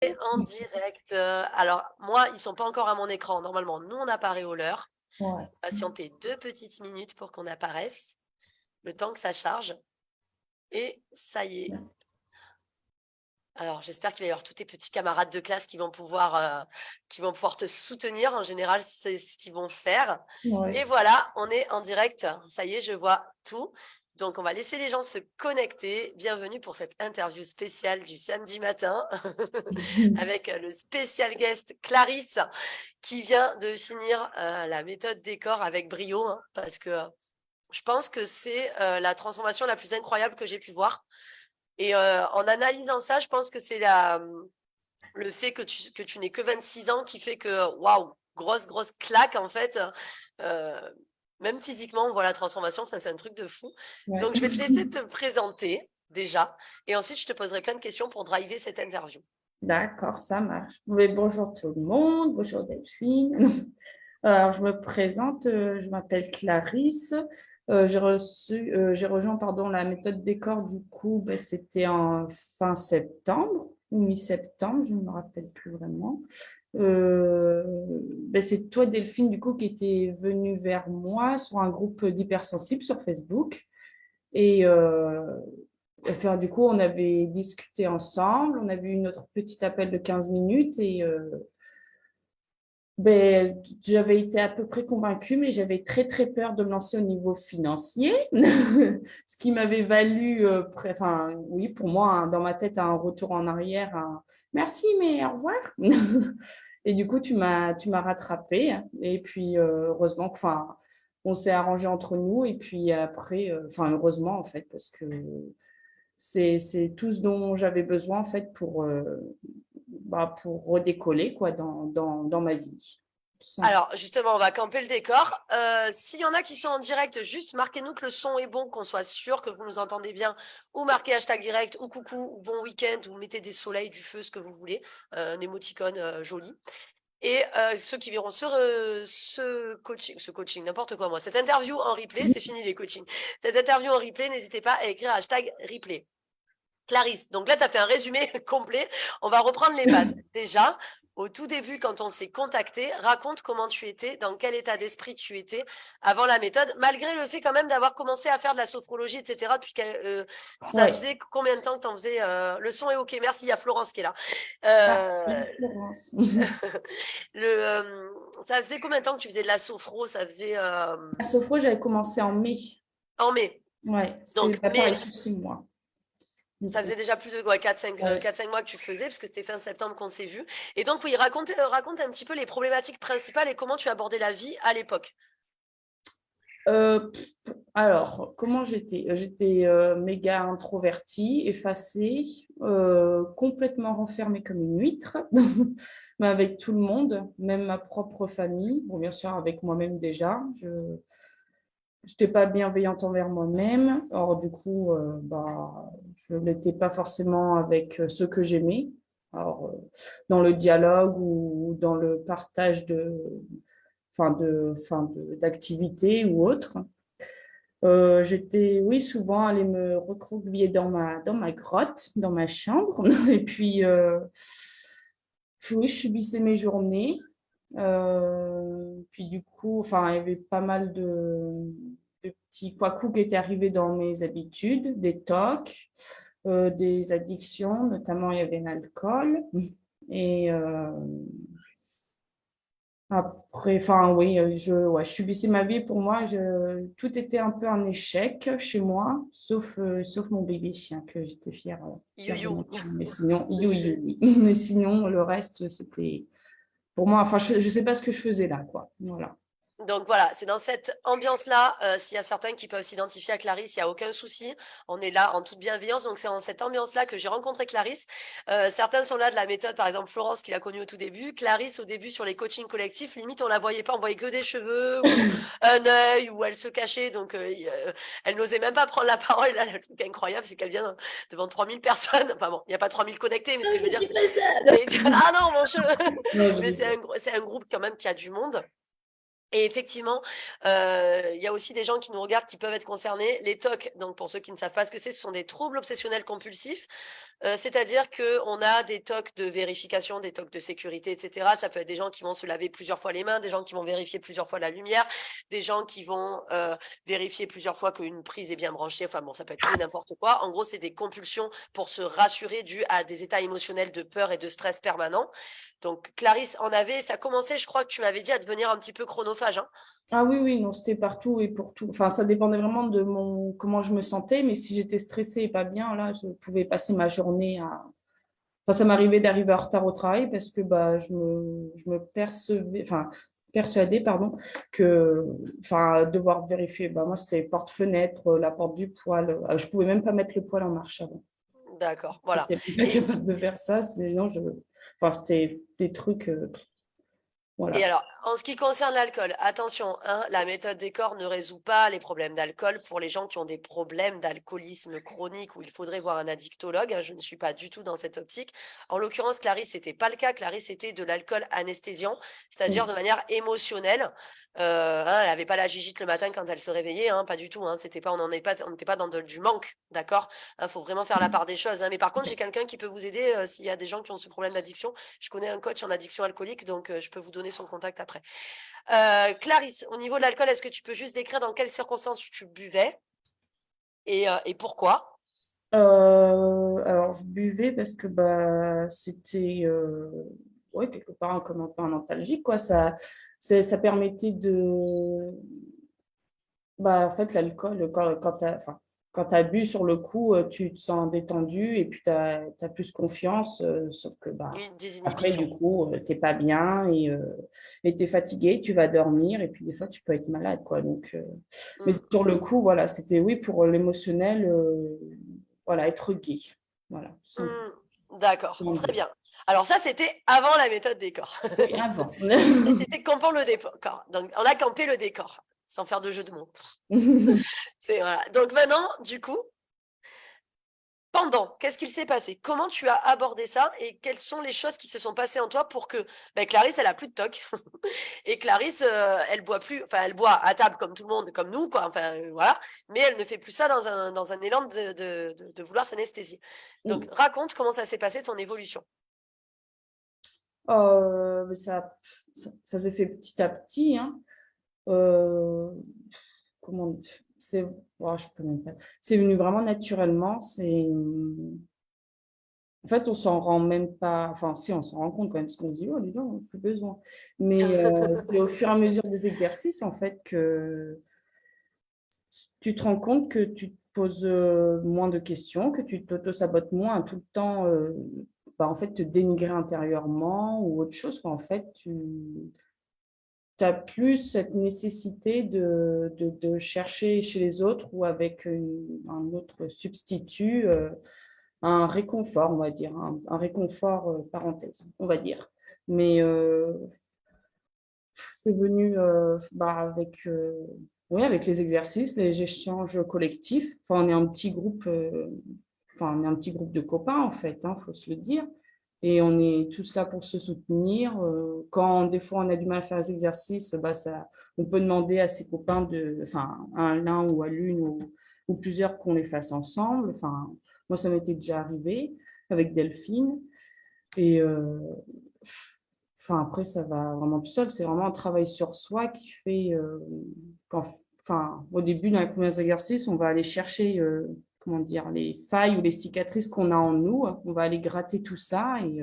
En direct. Alors, moi, ils sont pas encore à mon écran. Normalement, nous, on apparaît au leur. Ouais. Patienter 2 petites minutes pour qu'on apparaisse, le temps que ça charge. Et ça y est. Alors, j'espère qu'il va y avoir tous tes petits camarades de classe qui vont pouvoir te soutenir. En général, c'est ce qu'ils vont faire. Ouais. Et voilà, on est en direct. Ça y est, je vois tout. Donc, on va laisser les gens se connecter. Bienvenue pour cette interview spéciale du samedi matin avec le spécial guest Clarisse qui vient de finir la méthode décor avec brio, hein, parce que je pense que c'est la transformation la plus incroyable que j'ai pu voir. Et en analysant ça, je pense que c'est le fait que tu n'aies que 26 ans qui fait que, waouh, grosse claque en fait. Euh, Même physiquement, on voit la transformation. Enfin, c'est un truc de fou. Ouais. Donc, je vais te laisser te présenter déjà. Et ensuite, je te poserai plein de questions pour driver cette interview. D'accord, ça marche. Mais bonjour tout le monde, bonjour Delphine. Alors, je me présente, je m'appelle Clarisse. J'ai rejoint la méthode décor du coup, ben, c'était en fin septembre ou mi-septembre, je ne me rappelle plus vraiment. Euh, ben, c'est toi Delphine du coup qui était venue vers moi sur un groupe d'hypersensibles sur Facebook. Et enfin, du coup, on avait discuté ensemble, on avait eu notre petit appel de 15 minutes et ben, j'avais été à peu près convaincue, mais j'avais très peur de me lancer au niveau financier, ce qui m'avait valu, enfin, oui, pour moi, hein, dans ma tête, un retour en arrière, un merci, mais au revoir. Et du coup, tu m'as rattrapé. Et puis, heureusement, enfin, on s'est arrangé entre nous. Et puis après, enfin, heureusement, en fait, parce que c'est tout ce dont j'avais besoin, en fait, pour redécoller, quoi, dans ma vie. Tout simplement. Alors, justement, on va camper le décor. S'il y en a qui sont en direct, juste marquez-nous que le son est bon, qu'on soit sûr que vous nous entendez bien, ou marquez hashtag direct, ou coucou, ou bon week-end, ou mettez des soleils, du feu, ce que vous voulez, un émoticône joli. Et ceux qui verront ce coaching, n'importe quoi moi, cette interview en replay, c'est fini les coachings. Cette interview en replay, n'hésitez pas à écrire hashtag replay. Clarisse, donc là, tu as fait un résumé complet. On va reprendre les bases. Déjà, au tout début, quand on s'est contacté, raconte comment tu étais, dans quel état d'esprit tu étais avant la méthode, malgré le fait quand même d'avoir commencé à faire de la sophrologie, etc. Depuis que ça Ouais. faisait combien de temps que tu en faisais Le son est OK, merci, il y a Florence qui est là. Ah, Euh, oui, Florence. ça faisait combien de temps que tu faisais de la sophro? Ça faisait À Sophro, j'avais commencé en mai. en mai. Ouais, c'était Donc, mai, pareil, tous 6 mois. Du ça coup. faisait déjà plus de ouais, 4-5 Ouais. mois que tu faisais, parce que c'était fin septembre qu'on s'est vu. Et donc, oui, raconte un petit peu les problématiques principales et comment tu abordais la vie à l'époque. Euh, alors, comment j'étais? J'étais méga introvertie, effacée, complètement renfermée comme une huître, mais avec tout le monde, même ma propre famille. Bon, bien sûr, avec moi-même déjà. Je n'étais pas bienveillante envers moi-même. Alors, du coup, je ne l'étais pas forcément avec ceux que j'aimais. Alors, dans le dialogue ou dans le partage d'activités ou autres. J'étais, oui, souvent allée me recroqueviller dans ma grotte, dans ma chambre. Et puis, oui, je subissais mes journées. Puis du coup, enfin, il y avait pas mal de petits couacs qui étaient arrivés dans mes habitudes, des tocs, des addictions, notamment il y avait l'alcool. Et après, enfin, oui, je subissais ma vie. Pour moi, tout était un peu un échec chez moi, sauf mon bébé chien que j'étais fière de You. mon chien. Mais sinon, oui. Mais sinon, le reste, c'était pour moi. Enfin, je ne sais pas ce que je faisais là, quoi. Voilà. Donc voilà, c'est dans cette ambiance-là, s'il y a certains qui peuvent s'identifier à Clarisse, il n'y a aucun souci. On est là en toute bienveillance. Donc c'est dans cette ambiance-là que j'ai rencontré Clarisse. Certains sont là de la méthode, par exemple Florence qui l'a connue au tout début. Clarisse au début sur les coachings collectifs, limite on la voyait pas, on voyait que des cheveux ou un œil où elle se cachait. Donc elle n'osait même pas prendre la parole. Là, le truc incroyable, c'est qu'elle vient devant 3000 personnes. Enfin bon, il n'y a pas 3000 connectés, mais ce que je veux dire, c'est... Mais... Ah non, mon cheveu. Non, je Mais rigole. c'est un groupe quand même qui a du monde. Et effectivement, il y a aussi des gens qui nous regardent qui peuvent être concernés. Les TOC, donc pour ceux qui ne savent pas ce que c'est, ce sont des troubles obsessionnels compulsifs. C'est-à-dire qu'on a des tocs de vérification, des tocs de sécurité, etc. Ça peut être des gens qui vont se laver plusieurs fois les mains, des gens qui vont vérifier plusieurs fois la lumière, des gens qui vont vérifier plusieurs fois qu'une prise est bien branchée. Enfin bon, ça peut être tout et n'importe quoi. En gros, c'est des compulsions pour se rassurer dues à des états émotionnels de peur et de stress permanents. Donc, Clarisse en avait, ça commençait, je crois que tu m'avais dit, à devenir un petit peu chronophage. Hein. Ah oui, oui, non, c'était partout et pour tout. Enfin, ça dépendait vraiment de comment je me sentais, mais si j'étais stressée et pas bien, là, je pouvais passer ma journée à. Enfin, ça m'arrivait d'arriver en retard au travail parce que bah, je me persuadais, pardon, que enfin, devoir vérifier. Bah, moi, c'était porte-fenêtre, la porte du poêle. Je pouvais même pas mettre le poêle en marche avant. D'accord, voilà. J'étais pas capable de faire ça. Sinon, enfin, c'était des trucs. Et Voilà. alors, en ce qui concerne l'alcool, attention, hein, la méthode des corps ne résout pas les problèmes d'alcool pour les gens qui ont des problèmes d'alcoolisme chronique où il faudrait voir un addictologue. Hein, je ne suis pas du tout dans cette optique. En l'occurrence, Clarisse, c'était pas le cas. Clarisse, c'était de l'alcool anesthésiant, c'est-à-dire de manière émotionnelle. Hein, elle n'avait pas la gigite le matin quand elle se réveillait, hein, pas du tout. Hein, c'était pas, on n'était pas dans du manque, d'accord. Il faut vraiment faire la part des choses. Hein, mais par contre, j'ai quelqu'un qui peut vous aider s'il y a des gens qui ont ce problème d'addiction. Je connais un coach en addiction alcoolique, donc je peux vous donner son contact après. Clarisse, au niveau de l'alcool, est-ce que tu peux juste décrire dans quelles circonstances tu buvais et pourquoi? Alors, je buvais parce que bah, c'était ouais, quelque part comme un peu un antalgique, quoi. Ça permettait de. Bah, en fait, l'alcool, quand tu as bu sur le coup, tu te sens détendu et puis tu as plus confiance. Sauf que bah, Une après, désinhibition. du coup, tu n'es pas bien et tu es fatigué, tu vas dormir et puis des fois, tu peux être malade, quoi. Donc, mais Hmm. sur le coup, voilà, c'était oui pour l'émotionnel, voilà, être gai. Voilà, D'accord, sans très dire. bien. Alors ça, c'était avant la méthode des corps. Oui, avant. Et c'était campant le décor. Donc, on a campé le décor, sans faire de jeu de mots. Voilà. Donc maintenant, du coup, pendant, qu'est-ce qu'il s'est passé? Comment tu as abordé ça et quelles sont les choses qui se sont passées en toi pour que Clarisse, elle a plus de toc et Clarisse, elle boit plus, enfin, elle boit à table comme tout le monde, comme nous, quoi. Enfin, voilà, mais elle ne fait plus ça dans un élan de vouloir s'anesthésier. Donc, raconte comment ça s'est passé ton évolution. Mais ça s'est fait petit à petit, hein. Euh, comment c'est je peux même pas. C'est venu vraiment naturellement. En fait, on s'en rend même pas. Enfin, si, on s'en rend compte quand même, parce qu'on se dit, oh, dis donc, on n'a plus besoin. Mais c'est au fur et à mesure des exercices, en fait, que tu te rends compte que tu te poses moins de questions, que tu t'auto-sabotes moins tout le temps, bah, en fait, te dénigrer intérieurement ou autre chose. En fait, tu as plus cette nécessité de chercher chez les autres ou avec un autre substitut un réconfort, on va dire, un réconfort parenthèse, on va dire. Mais c'est venu bah, oui, avec les exercices, les échanges collectifs. Enfin, on est un petit groupe, on est un petit groupe de copains en fait, faut se le dire. Et on est tous là pour se soutenir. Quand des fois on a du mal à faire les exercices, bah, on peut demander à ses copains à l'un ou à l'une ou plusieurs qu'on les fasse ensemble. Enfin, moi, ça m'était déjà arrivé avec Delphine. Et après, ça va vraiment tout seul. C'est vraiment un travail sur soi qui fait quand, au début, dans les premiers exercices, on va aller chercher comment dire, les failles ou les cicatrices qu'on a en nous. On va aller gratter tout ça. Et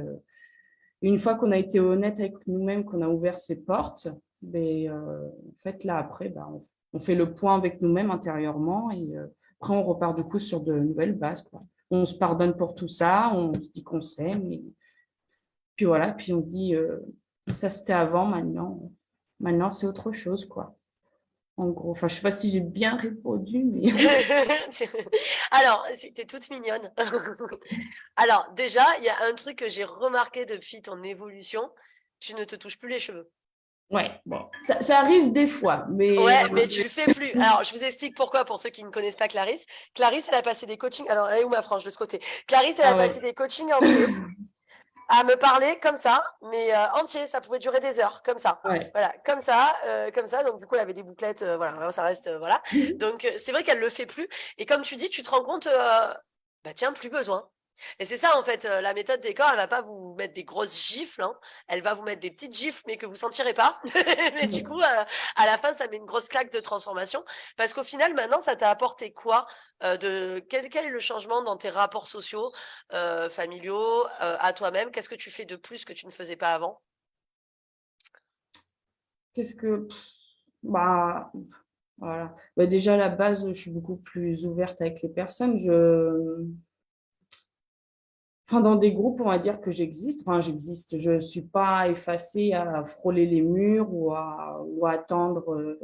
une fois qu'on a été honnête avec nous-mêmes, qu'on a ouvert ces portes, ben, en fait, là, après, ben, on fait le point avec nous-mêmes intérieurement. Et après, on repart du coup sur de nouvelles bases, quoi. On se pardonne pour tout ça, on se dit qu'on s'aime. Puis voilà, puis on se dit, ça c'était avant, maintenant c'est autre chose, quoi. En gros, enfin, je sais pas si j'ai bien répondu, mais Alors, c'était toute mignonne. Alors, déjà, il y a un truc que j'ai remarqué depuis ton évolution, tu ne te touches plus les cheveux. ouais, bon, ça arrive des fois, mais Ouais, mais tu le fais plus. Alors, je vous explique pourquoi pour ceux qui ne connaissent pas Clarisse. Clarisse, elle a passé des coachings. Alors, elle est où ma frange de ce côté? Clarisse, elle a ah passé ouais, des coachings entiers à me parler comme ça, mais entier, ça pouvait durer des heures, comme ça. ouais. Voilà, comme ça, comme ça. Donc, du coup, elle avait des bouclettes, voilà, vraiment, ça reste, voilà. Donc, c'est vrai qu'elle le fait plus. Et comme tu dis, tu te rends compte, bah tiens, plus besoin. Et c'est ça, en fait, la méthode des corps, elle va pas vous mettre des grosses gifles, hein. Elle va vous mettre des petites gifles, mais que vous sentirez pas. Mais du coup, à la fin, ça met une grosse claque de transformation. Parce qu'au final, maintenant, ça t'a apporté quoi quel est le changement dans tes rapports sociaux, familiaux, à toi-même? Qu'est-ce que tu fais de plus que tu ne faisais pas avant? Qu'est-ce que... Bah, voilà. Bah, déjà, à la base, je suis beaucoup plus ouverte avec les personnes. Enfin, dans des groupes, on va dire que j'existe. Enfin, j'existe. Je ne suis pas effacée à frôler les murs ou à attendre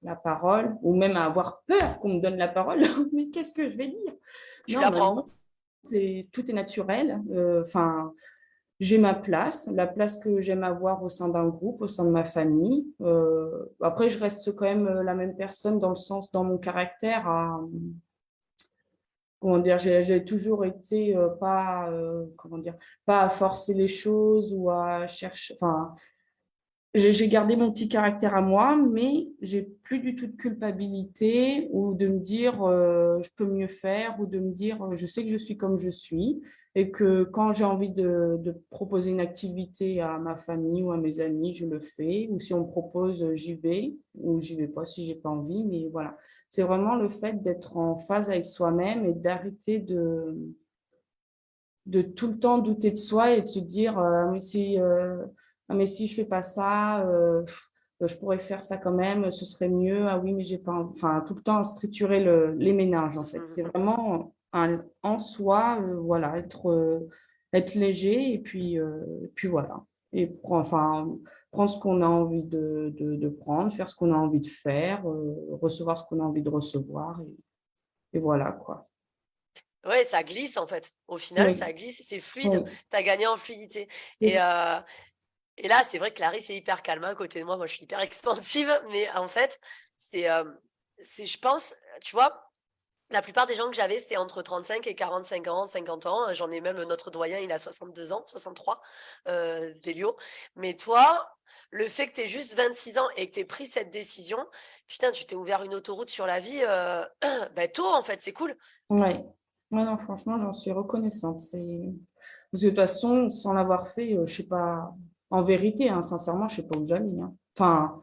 la parole, ou même à avoir peur qu'on me donne la parole. Mais qu'est-ce que je vais dire? Tu Non, maintenant, l'apprends. tout est naturel. Enfin, j'ai ma place, la place que j'aime avoir au sein d'un groupe, au sein de ma famille. Après, je reste quand même la même personne dans le sens, dans mon caractère, comment dire, j'ai toujours été pas, comment dire, pas à forcer les choses ou à chercher, enfin, j'ai gardé mon petit caractère à moi, mais j'ai plus du tout de culpabilité ou de me dire je peux mieux faire ou de me dire je sais que je suis comme je suis et que quand j'ai envie de proposer une activité à ma famille ou à mes amis, je le fais. Ou si on me propose, j'y vais ou j'y vais pas si j'ai pas envie. Mais voilà, c'est vraiment le fait d'être en phase avec soi-même et d'arrêter de tout le temps douter de soi et de se dire mais si je fais pas ça je pourrais faire ça quand même, ce serait mieux, ah oui mais j'ai pas enfin tout le temps se triturer les méninges en fait, c'est vraiment en soi voilà être léger et puis voilà et enfin prendre ce qu'on a envie de prendre, faire ce qu'on a envie de faire, recevoir ce qu'on a envie de recevoir et voilà quoi. Ouais, ça glisse en fait. Au final, Oui, ça glisse, c'est fluide. oui, Tu as gagné en fluidité. c'est Et, ça. euh, et là, c'est vrai que Clarisse est hyper calme à côté de moi. Moi, je suis hyper expansive. Mais en fait, c'est, euh, je pense, tu vois, la plupart des gens que j'avais, c'était entre 35 et 45 ans, 50 ans. J'en ai même notre doyen, il a 62 ans, 63, Délio. Mais toi, le fait que tu aies juste 26 ans et que tu aies pris cette décision, putain, tu t'es ouvert une autoroute sur la vie bah, tôt, en fait, c'est cool. Ouais. Ouais, non, franchement, j'en suis reconnaissante. Parce que de toute façon, sans l'avoir fait, je sais pas, en vérité, hein, sincèrement, je sais pas où j'allais. Hein. Enfin,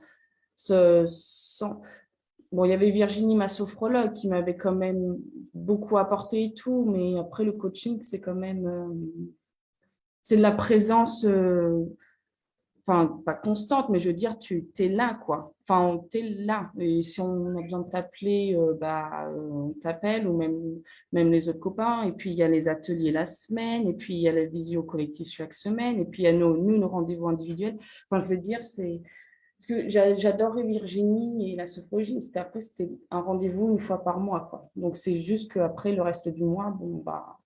sans... Bon, il y avait Virginie, ma sophrologue, qui m'avait quand même beaucoup apporté et tout, mais après, le coaching, c'est quand même, c'est de la présence, enfin, pas constante, mais je veux dire, tu es là, quoi. Enfin, tu es là. Et si on a besoin de t'appeler, on t'appelle, ou même les autres copains. Et puis, il y a les ateliers la semaine, et puis il y a la visio collective chaque semaine, et puis il y a nos rendez-vous individuels. Enfin, je veux dire, c'est. Parce que j'adorais Virginie et la sophrologie, c'était un rendez-vous une fois par mois, quoi. Donc, c'est juste qu'après, le reste du mois, bon, bah,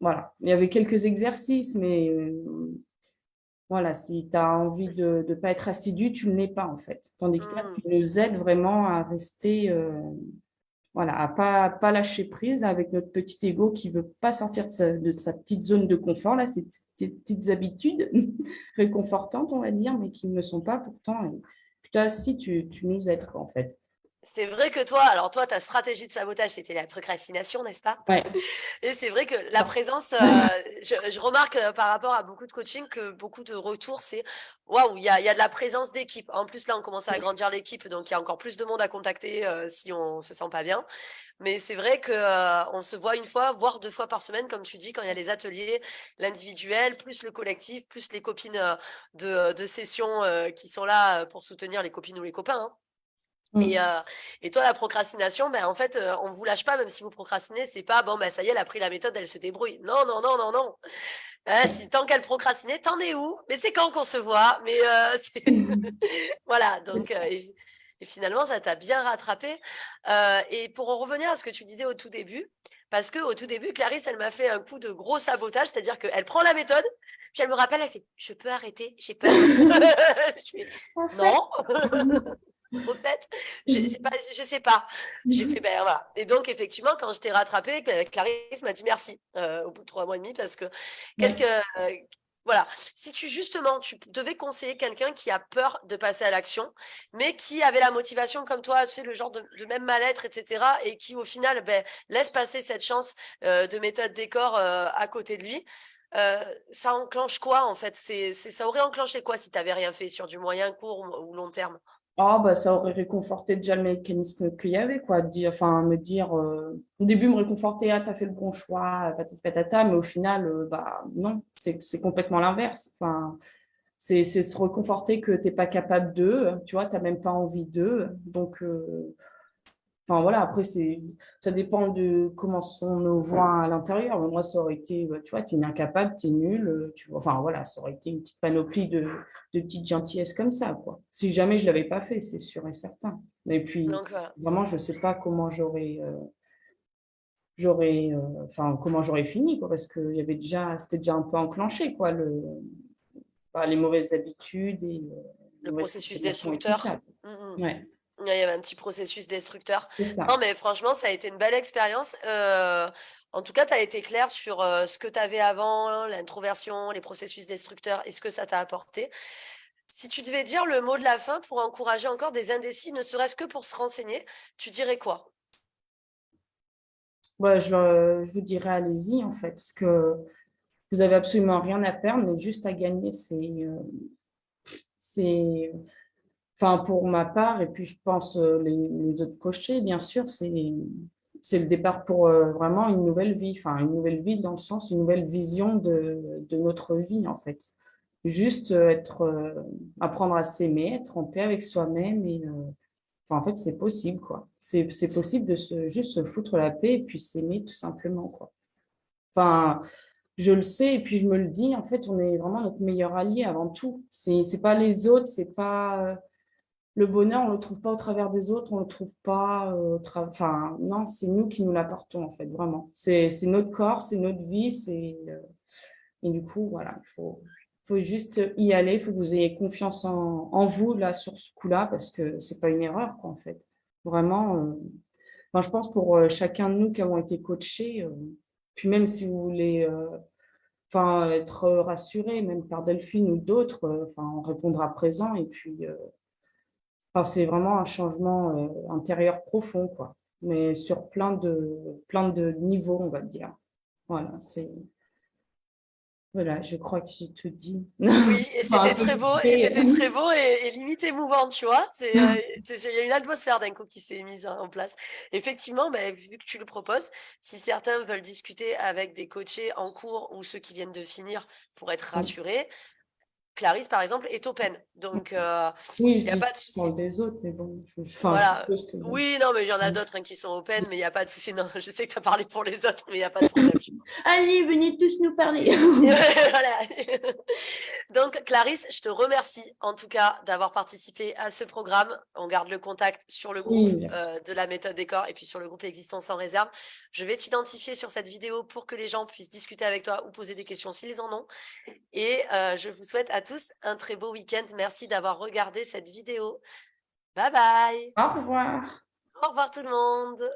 voilà. Il y avait quelques exercices, mais voilà, si tu as envie de ne pas être assidu, tu ne l'es pas en fait. Tandis que là, Hmm. tu nous aides vraiment à rester, voilà, à pas lâcher prise là, avec notre petit ego qui veut pas sortir de sa petite zone de confort, là, ces petites habitudes réconfortantes, on va dire, mais qui ne sont pas pourtant. Et puis toi, si tu nous aides, quoi, en fait. C'est vrai que toi, alors toi, ta stratégie de sabotage, c'était la procrastination, n'est-ce pas? Ouais, Et c'est vrai que la ça. présence, je remarque par rapport à beaucoup de coaching que beaucoup de retours, c'est waouh, il y a de la présence d'équipe. En plus, là, on commence à agrandir l'équipe, donc il y a encore plus de monde à contacter si on se sent pas bien. Mais c'est vrai que on se voit une fois, voire deux fois par semaine, comme tu dis, quand il y a les ateliers, l'individuel, plus le collectif, plus les copines de session qui sont là pour soutenir les copines ou les copains, hein. Et, Mm. euh, et toi, la procrastination, ben, en fait, on vous lâche pas, même si vous procrastinez, c'est pas bon, ben, ça y est, elle a pris la méthode, elle se débrouille. Non, non, non, non, non. Hein, si, tant qu'elle procrastinait, t'en es où? Mais c'est quand qu'on se voit? Mais voilà, donc, et finalement, ça t'a bien rattrapé. Et pour en revenir à ce que tu disais au tout début, parce que au tout début, Clarisse, elle m'a fait un coup de gros sabotage, c'est-à-dire qu'elle prend la méthode, puis elle me rappelle, elle fait, je peux arrêter, j'ai peur. Je fais, En fait. non. Au fait, je sais pas. J'ai fait, ben voilà. Et donc, effectivement, quand je t'ai rattrapé, Clarisse m'a dit merci au bout de 3 mois et demi parce que qu'est-ce Ouais. que. Voilà, si justement, tu devais conseiller quelqu'un qui a peur de passer à l'action, mais qui avait la motivation comme toi, tu sais, le genre de même mal-être, etc., et qui au final laisse passer cette chance de méthode décor à côté de lui, ça enclenche quoi en fait? Ça aurait enclenché quoi si tu n'avais rien fait sur du moyen, court ou long terme? Ah, bah, ça aurait réconforté déjà le mécanisme qu'il y avait, quoi. Enfin, me dire, au début, me réconforter, ah, t'as fait le bon choix, patati patata, mais au final, bah, non, c'est complètement l'inverse. Enfin, c'est se reconforter que t'es pas capable d'eux, tu vois, t'as même pas envie d'eux. Donc, enfin, voilà, après, ça dépend de comment sont nos voix à l'intérieur. Moi, ça aurait été, bah, tu vois, t'es incapable, t'es nul, tu vois. Enfin, voilà, ça aurait été une petite panoplie de petites gentillesses comme ça, quoi. Si jamais je l'avais pas fait, c'est sûr et certain. Et puis, Donc voilà. vraiment, je sais pas comment enfin, comment j'aurais fini, quoi, parce que c'était déjà un peu enclenché, quoi, bah, les mauvaises habitudes et Le les mauvaises processus consommations et tout ça. destructeur. Ouais, Ouais, il y avait un petit processus destructeur. c'est ça. Non, mais franchement, ça a été une belle expérience. En tout cas, tu as été clair sur ce que tu avais avant, l'introversion, les processus destructeurs et ce que ça t'a apporté. Si tu devais dire le mot de la fin pour encourager encore des indécis, ne serait-ce que pour se renseigner, tu dirais quoi? Ouais, je vous dirais, allez-y, en fait, parce que vous avez absolument rien à perdre, mais juste à gagner. C'est, enfin, pour ma part, et puis je pense les autres coachés, bien sûr, c'est le départ pour vraiment une nouvelle vie. Enfin, une nouvelle vie dans le sens, une nouvelle vision de notre vie, en fait. Juste apprendre à s'aimer, être en paix avec soi-même et enfin, en fait, c'est possible, quoi. C'est possible de juste se foutre la paix et puis s'aimer tout simplement, quoi. Enfin, je le sais et puis je me le dis, en fait, on est vraiment notre meilleur allié avant tout. C'est pas les autres, c'est pas le bonheur, on le trouve pas au travers des autres, on le trouve pas enfin non, c'est nous qui nous l'apportons en fait, vraiment. C'est notre corps, c'est notre vie, et du coup, voilà, faut juste y aller, il faut que vous ayez confiance en vous là sur ce coup-là parce que c'est pas une erreur quoi en fait. Vraiment enfin, je pense pour chacun de nous qui avons été coachés puis même si vous voulez enfin, être rassuré, même par Delphine ou d'autres, enfin, on répondra présent. Et puis, enfin, c'est vraiment un changement intérieur profond, quoi. Mais sur plein de niveaux, on va dire. Voilà, voilà, je crois que j'ai tout dit. Oui, et Enfin, un c'était peu très vite beau, fait. et limite émouvant, tu vois. Il y a une atmosphère d'un coup qui s'est mise en place. Effectivement, vu que tu le proposes, si certains veulent discuter avec des coachés en cours ou ceux qui viennent de finir pour être rassurés, Clarisse, par exemple, est open. Donc, Oui, il je n'y a dis, pas de je souci. parle des autres, mais bon, enfin, je Voilà. suppose que. Oui, non, mais il y en a d'autres qui sont open, mais il n'y a pas de souci. Non, je sais que tu as parlé pour les autres, mais il n'y a pas de problème. Allez, venez tous nous parler. Voilà. Donc, Clarisse, je te remercie en tout cas d'avoir participé à ce programme. On garde le contact sur le groupe Oui, bien sûr. de la méthode décor et puis sur le groupe Existence sans réserve. Je vais t'identifier sur cette vidéo pour que les gens puissent discuter avec toi ou poser des questions s'ils en ont. Et je vous souhaite à tous un très beau week-end. Merci d'avoir regardé cette vidéo. Bye bye. Au revoir. Au revoir tout le monde.